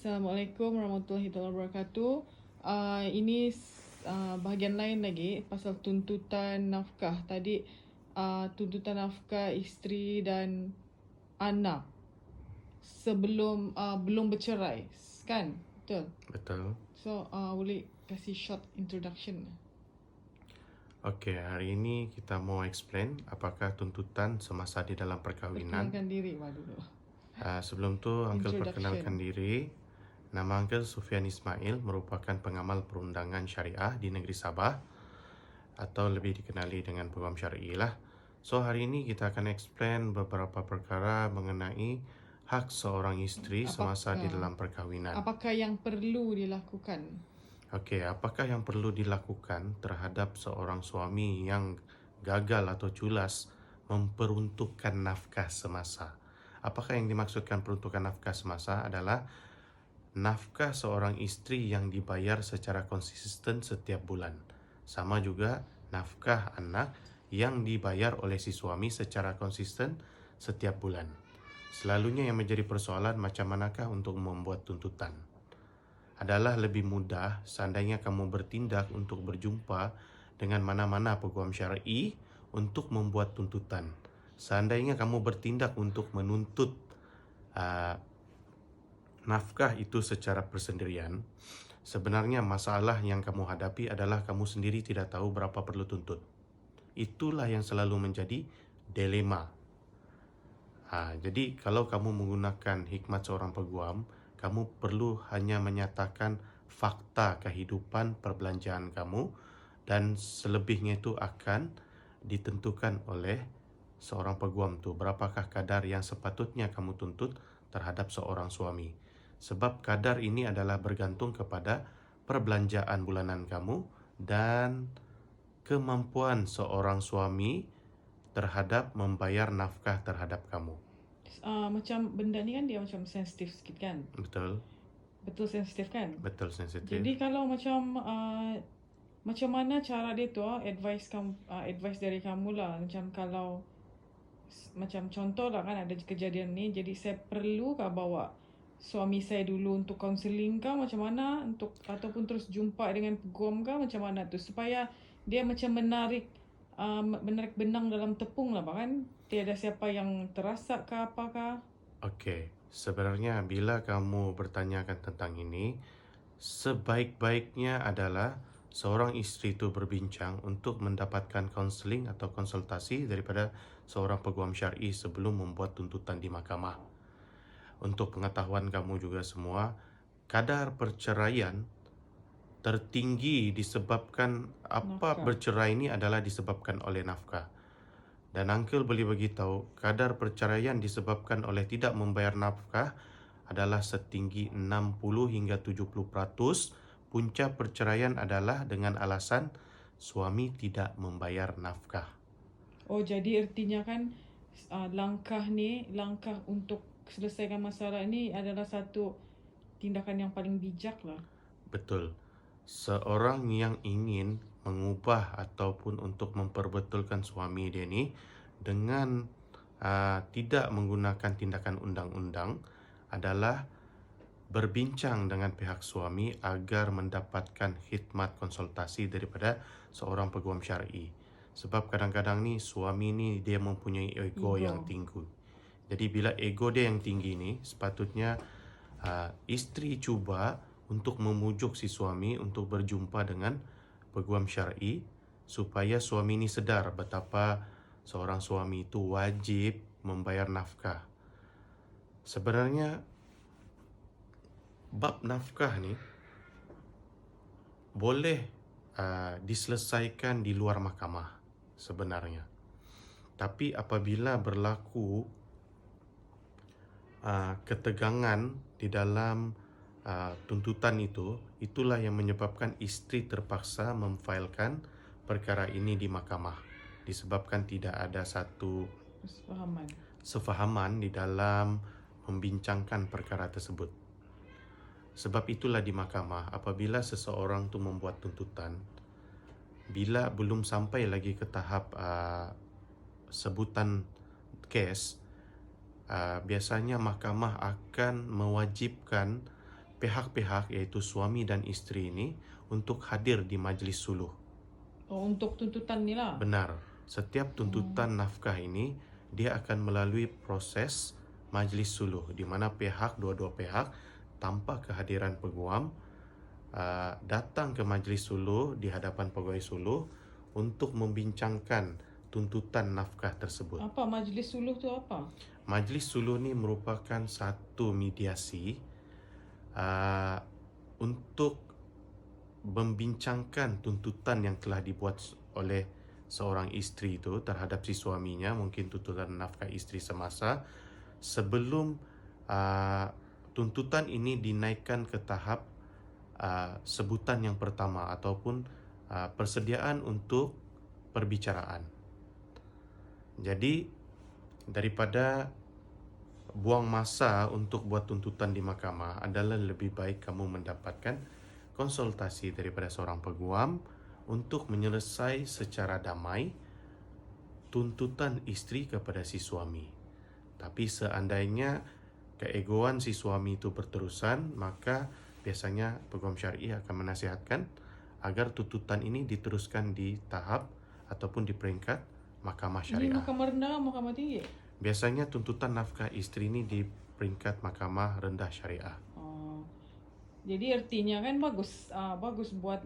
Assalamualaikum warahmatullahi wabarakatuh. Ini bahagian lain lagi pasal tuntutan nafkah. Tadi tuntutan nafkah isteri dan anak sebelum belum bercerai, kan? Betul. Betul. So boleh kasih short introduction. Okey, hari ini kita mau explain apakah tuntutan semasa di dalam perkahwinan. Perkenalkan diri dulu. Sebelum tu, Uncle Introduction. perkenalkan diri. Nama Uncle Sufian Ismail, merupakan pengamal perundangan syariah di negeri Sabah atau lebih dikenali dengan Peguam Syar'i lah. So, hari ini kita akan explain beberapa perkara mengenai hak seorang isteri semasa di dalam perkahwinan. Apakah yang perlu dilakukan? Okey, apakah yang perlu dilakukan terhadap seorang suami yang gagal atau culas memperuntukkan nafkah semasa? Apakah yang dimaksudkan peruntukan nafkah semasa adalah nafkah seorang isteri yang dibayar secara konsisten setiap bulan. Sama juga nafkah anak yang dibayar oleh si suami secara konsisten setiap bulan. Selalunya yang menjadi persoalan macam manakah untuk membuat tuntutan. Adalah lebih mudah seandainya kamu bertindak untuk berjumpa dengan mana-mana peguam syar'i untuk membuat tuntutan. Seandainya kamu bertindak untuk menuntut nafkah itu secara persendirian, sebenarnya masalah yang kamu hadapi adalah kamu sendiri tidak tahu berapa perlu tuntut. Itulah yang selalu menjadi dilema. Jadi kalau kamu menggunakan hikmat seorang peguam, kamu perlu hanya menyatakan fakta kehidupan perbelanjaan kamu dan selebihnya itu akan ditentukan oleh seorang peguam tu berapakah kadar yang sepatutnya kamu tuntut terhadap seorang suami. Sebab kadar ini adalah bergantung kepada perbelanjaan bulanan kamu dan kemampuan seorang suami terhadap membayar nafkah terhadap kamu. Macam benda ni kan dia macam sensitif sikit kan? Betul? Betul sensitif kan? Betul sensitif. Jadi kalau macam mana cara dia tu advice dari kamu lah, macam kalau macam contoh lah kan ada kejadian ni, jadi saya perlukah bawa suami saya dulu untuk counselling kah macam mana, untuk ataupun terus jumpa dengan peguam kah macam mana tu, supaya dia macam menarik benang dalam tepung lah kan, tiada siapa yang terasa ke apakah. Okey, sebenarnya bila kamu bertanyakan tentang ini, sebaik-baiknya adalah seorang isteri itu berbincang untuk mendapatkan kaunseling atau konsultasi daripada seorang peguam syar'i sebelum membuat tuntutan di mahkamah. Untuk pengetahuan kamu juga semua, kadar perceraian tertinggi disebabkan Nafkah. bercerai ini adalah disebabkan oleh nafkah. Dan Uncle boleh beritahu, kadar perceraian disebabkan oleh tidak membayar nafkah adalah setinggi 60 hingga 70%. Punca perceraian adalah dengan alasan suami tidak membayar nafkah. Oh, jadi artinya kan langkah untuk selesaikan masalah ni adalah satu tindakan yang paling bijak lah. Betul. Seorang yang ingin mengubah ataupun untuk memperbetulkan suami dia ni dengan tidak menggunakan tindakan undang-undang adalah berbincang dengan pihak suami agar mendapatkan khidmat konsultasi daripada seorang peguam syar'i. Sebab kadang-kadang ni suami ni dia mempunyai ego yang tinggi. Jadi bila ego dia yang tinggi ni, sepatutnya isteri cuba untuk memujuk si suami untuk berjumpa dengan peguam syar'i supaya suami ni sedar betapa seorang suami itu wajib membayar nafkah. Sebenarnya bab nafkah ni boleh diselesaikan di luar mahkamah sebenarnya. Tapi apabila berlaku ketegangan di dalam tuntutan itu, itulah yang menyebabkan isteri terpaksa memfailkan perkara ini di mahkamah disebabkan tidak ada satu sefahaman di dalam membincangkan perkara tersebut. Sebab itulah di mahkamah apabila seseorang tu membuat tuntutan, bila belum sampai lagi ke tahap sebutan kes, biasanya mahkamah akan mewajibkan pihak-pihak iaitu suami dan isteri ini untuk hadir di majlis suluh. Oh, untuk tuntutan ni lah. Benar, setiap tuntutan nafkah ini dia akan melalui proses majlis suluh di mana dua-dua pihak tanpa kehadiran peguam datang ke majlis suluh di hadapan pegawai suluh untuk membincangkan tuntutan nafkah tersebut. Apa majlis suluh tu apa? Majlis suluh ni merupakan satu mediasi untuk membincangkan tuntutan yang telah dibuat oleh seorang isteri itu terhadap si suaminya, mungkin tuntutan nafkah isteri semasa, sebelum tuntutan ini dinaikkan ke tahap sebutan yang pertama ataupun persediaan untuk perbicaraan. Jadi daripada buang masa untuk buat tuntutan di mahkamah, adalah lebih baik kamu mendapatkan konsultasi daripada seorang peguam untuk menyelesai secara damai tuntutan isteri kepada si suami. Tapi seandainya keegoan si suami itu berterusan, maka biasanya peguam syar'i akan menasihatkan agar tuntutan ini diteruskan di tahap ataupun di peringkat mahkamah Ini syariah. mahkamah rendah, mahkamah tinggi? Biasanya tuntutan nafkah isteri ini di peringkat mahkamah rendah syariah. Oh. Jadi artinya kan bagus buat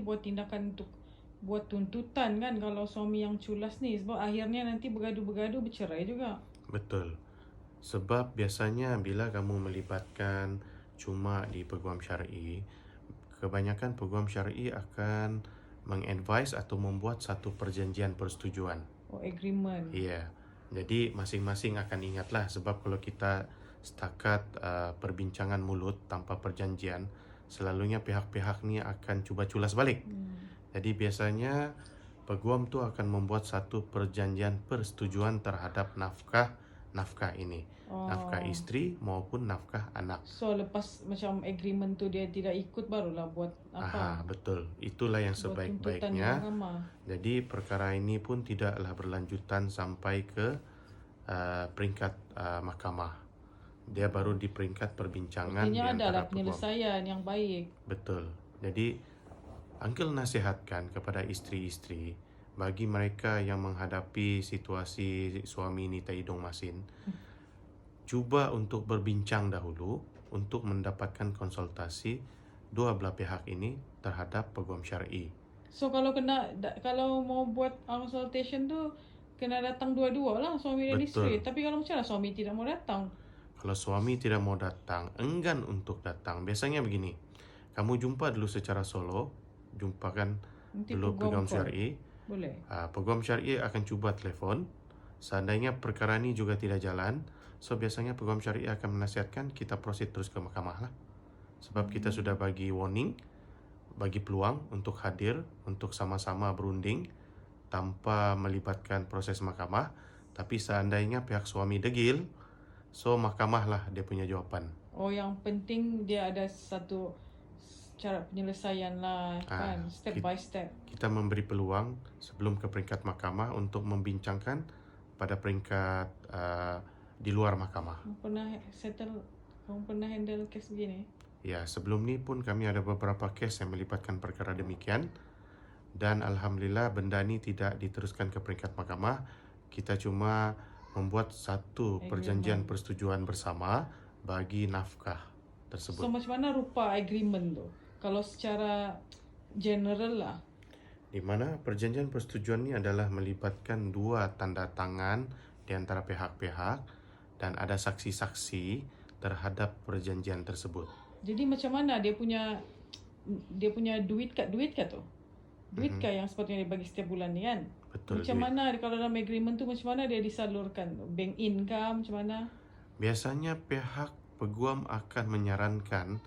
buat tindakan untuk buat tuntutan kan kalau suami yang culas ni, sebab akhirnya nanti bergaduh-bergaduh bercerai juga. Betul. Sebab biasanya bila kamu melibatkan cuma di peguam syar'i, kebanyakan peguam syar'i akan mengadvise atau membuat satu perjanjian persetujuan. Oh, agreement. Ya. Jadi masing-masing akan ingatlah, sebab kalau kita setakat perbincangan mulut tanpa perjanjian, selalunya pihak-pihak ni akan cuba culas balik. Jadi biasanya peguam tu akan membuat satu perjanjian persetujuan terhadap nafkah ini. Nafkah isteri maupun nafkah anak. So lepas macam agreement tu dia tidak ikut, barulah buat apa? Betul. Itulah yang Buat tuntutan di sebaik-baiknya. mahkamah. Jadi perkara ini pun tidaklah berlanjutan sampai ke peringkat mahkamah. Dia baru di peringkat perbincangan di Artinya antara adalah peguam. penyelesaian yang baik. Betul. Jadi Uncle nasihatkan kepada isteri-isteri, bagi mereka yang menghadapi situasi suami ni tak hidung masin, cuba untuk berbincang dahulu untuk mendapatkan konsultasi dua belah pihak ini terhadap peguam syar'i. So kalau mau buat consultation tu kena datang dua-dua lah, suami dan isteri. Tapi kalau macam mana suami tidak mau datang? Kalau suami tidak mau datang, enggan untuk datang, biasanya begini. Kamu jumpa dulu secara solo, jumpakan Nanti dulu peguam call. syar'i. Boleh. Peguam syar'i akan cuba telefon. Seandainya perkara ini juga tidak jalan, so biasanya peguam syar'i akan menasihatkan kita proceed terus ke mahkamah lah. Sebab kita sudah bagi warning, bagi peluang untuk hadir, untuk sama-sama berunding tanpa melibatkan proses mahkamah. Tapi seandainya pihak suami degil, so mahkamah lah dia punya jawapan. Oh, yang penting dia ada satu cara penyelesaian lah kan, step by step. Kita memberi peluang sebelum ke peringkat mahkamah untuk membincangkan pada peringkat di luar mahkamah. Kamu pernah handle kes begini? Ya, sebelum ni pun kami ada beberapa kes yang melibatkan perkara demikian, dan alhamdulillah benda ni tidak diteruskan ke peringkat mahkamah. Kita cuma membuat satu perjanjian persetujuan bersama bagi nafkah tersebut. So macam mana rupa agreement tu? Kalau secara general lah. Di mana perjanjian persetujuan ni adalah melibatkan dua tanda tangan di antara pihak-pihak dan ada saksi-saksi terhadap perjanjian tersebut. Jadi macam mana dia punya duit kat tu? Duit yang sepatutnya dia bagi setiap bulan ni kan? Betul. Macam mana kalau dalam agreement tu, macam mana dia disalurkan? Bank in kah? Macam mana? Biasanya pihak peguam akan menyarankan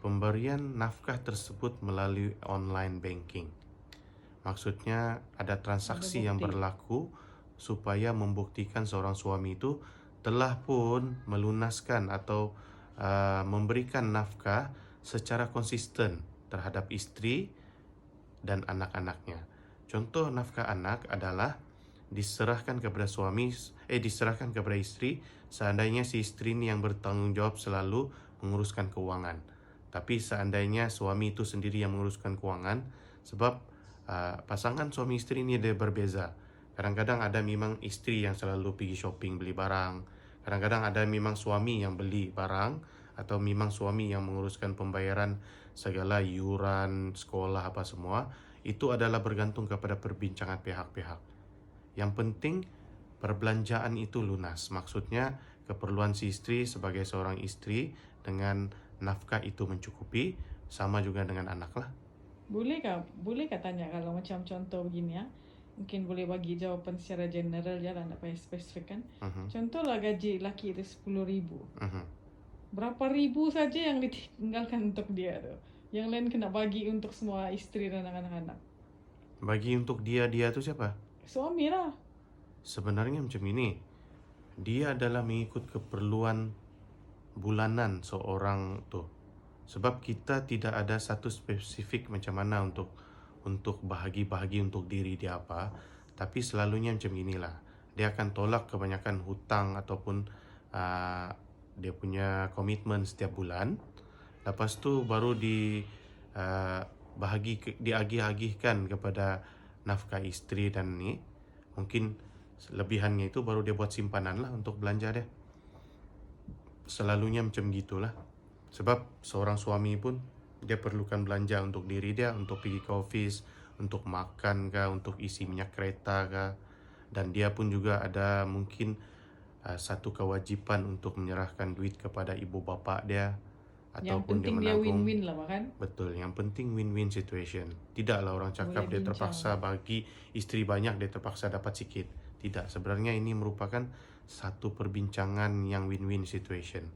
pemberian nafkah tersebut melalui online banking. Maksudnya ada transaksi yang berlaku supaya membuktikan seorang suami itu telah pun melunaskan atau memberikan nafkah secara konsisten terhadap isteri dan anak-anaknya. Contoh nafkah anak adalah diserahkan kepada isteri seandainya si isteri ini yang bertanggungjawab selalu menguruskan keuangan. Tapi seandainya suami itu sendiri yang menguruskan keuangan, sebab pasangan suami istri ini dia berbeza. Kadang-kadang ada memang istri yang selalu pergi shopping beli barang. Kadang-kadang ada memang suami yang beli barang, atau memang suami yang menguruskan pembayaran segala iuran, sekolah apa semua. Itu adalah bergantung kepada perbincangan pihak-pihak. Yang penting perbelanjaan itu lunas. Maksudnya keperluan si istri sebagai seorang istri dengan nafkah itu mencukupi, sama juga dengan anak lah. Boleh kah tanya kalau macam contoh begini ya? Mungkin boleh bagi jawapan secara general je lah, tak payah spesifikkan. Contohlah gaji laki itu 10,000. Berapa ribu saja yang ditinggalkan untuk dia tu? Yang lain kena bagi untuk semua isteri dan anak-anak. Bagi untuk dia tu siapa? Suami lah. Sebenarnya macam ini. Dia adalah mengikut keperluan bulanan seorang tu. Sebab kita tidak ada satu spesifik macam mana untuk bahagi-bahagi untuk diri dia apa. Tapi selalunya macam inilah. Dia akan tolak kebanyakan hutang ataupun dia punya komitmen setiap bulan. Lepas tu baru diagih-agihkan kepada nafkah isteri dan ni. Mungkin lebihannya itu baru dia buat simpanan lah untuk belanja dia. Selalunya macam gitulah. Sebab seorang suami pun dia perlukan belanja untuk diri dia, untuk pergi ke office, untuk makan kah, untuk isi minyak kereta kah. Dan dia pun juga ada mungkin satu kewajipan untuk menyerahkan duit kepada ibu bapa dia. Yang Ataupun penting dia win-win lah kan? Betul, yang penting win-win situation. Tidaklah orang cakap Boleh dia bincang. terpaksa bagi isteri banyak, dia terpaksa dapat sikit. Tidak, sebenarnya ini merupakan satu perbincangan yang win-win situation.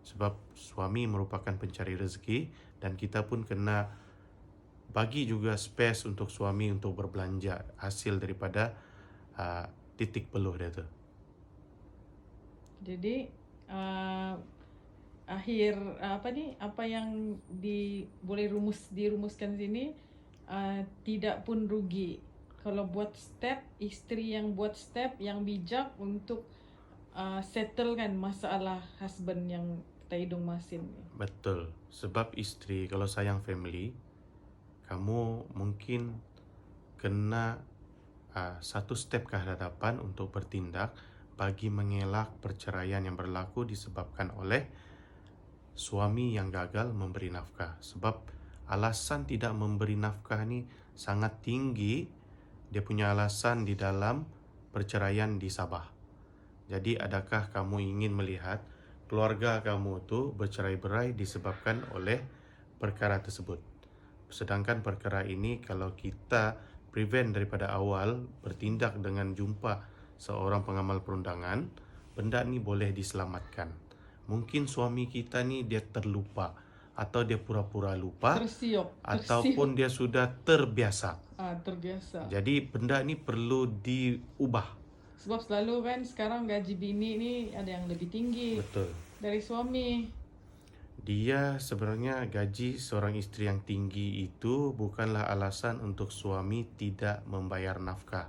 Sebab suami merupakan pencari rezeki dan kita pun kena bagi juga space untuk suami untuk berbelanja hasil daripada titik peluh dia tu. Jadi apa yang boleh dirumuskan sini, tidak pun rugi kalau buat step, isteri yang buat step yang bijak untuk settlekan masalah husband yang tak hidung masin ni. Betul, sebab isteri kalau sayang family, kamu mungkin kena satu step ke hadapan untuk bertindak bagi mengelak perceraian yang berlaku disebabkan oleh suami yang gagal memberi nafkah. Sebab alasan tidak memberi nafkah ni sangat tinggi. Dia punya alasan di dalam perceraian di Sabah. Jadi adakah kamu ingin melihat keluarga kamu tu bercerai-berai disebabkan oleh perkara tersebut? Sedangkan perkara ini kalau kita prevent daripada awal, bertindak dengan jumpa seorang pengamal perundangan, benda ni boleh diselamatkan. Mungkin suami kita ni dia terlupa, atau dia pura-pura lupa, ataupun dia sudah terbiasa. Terbiasa. Jadi benda ni perlu diubah. Sebab selalu kan sekarang gaji bini ni ada yang lebih tinggi. Betul. Dari suami. Dia sebenarnya gaji seorang isteri yang tinggi itu bukanlah alasan untuk suami tidak membayar nafkah.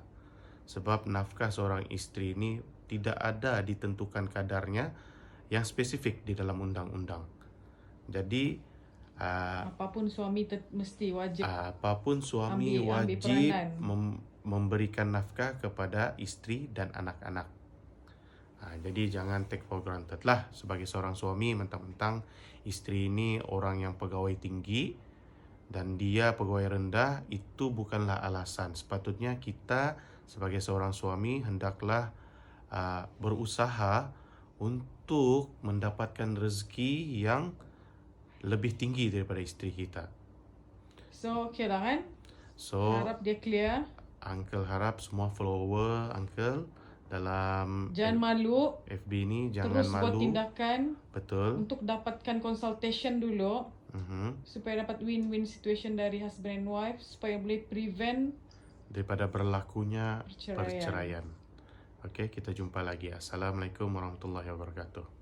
Sebab nafkah seorang isteri ini tidak ada ditentukan kadarnya yang spesifik di dalam undang-undang. Jadi apapun suami mesti wajib. Apapun suami ambil wajib memberikan nafkah kepada isteri dan anak-anak. Jadi jangan take for granted lah sebagai seorang suami mentang-mentang isteri ini orang yang pegawai tinggi dan dia pegawai rendah, itu bukanlah alasan. Sepatutnya kita sebagai seorang suami hendaklah berusaha untuk mendapatkan rezeki yang lebih tinggi daripada isteri kita. So, okay lah kan? So, harap dia clear. Uncle harap semua follower Uncle dalam jangan malu. FB ni jangan terus malu. Terus buat tindakan. Betul. Untuk dapatkan consultation dulu. Supaya dapat win-win situation dari husband and wife. Supaya boleh prevent daripada berlakunya perceraian. Okey, kita jumpa lagi. Assalamualaikum warahmatullahi wabarakatuh.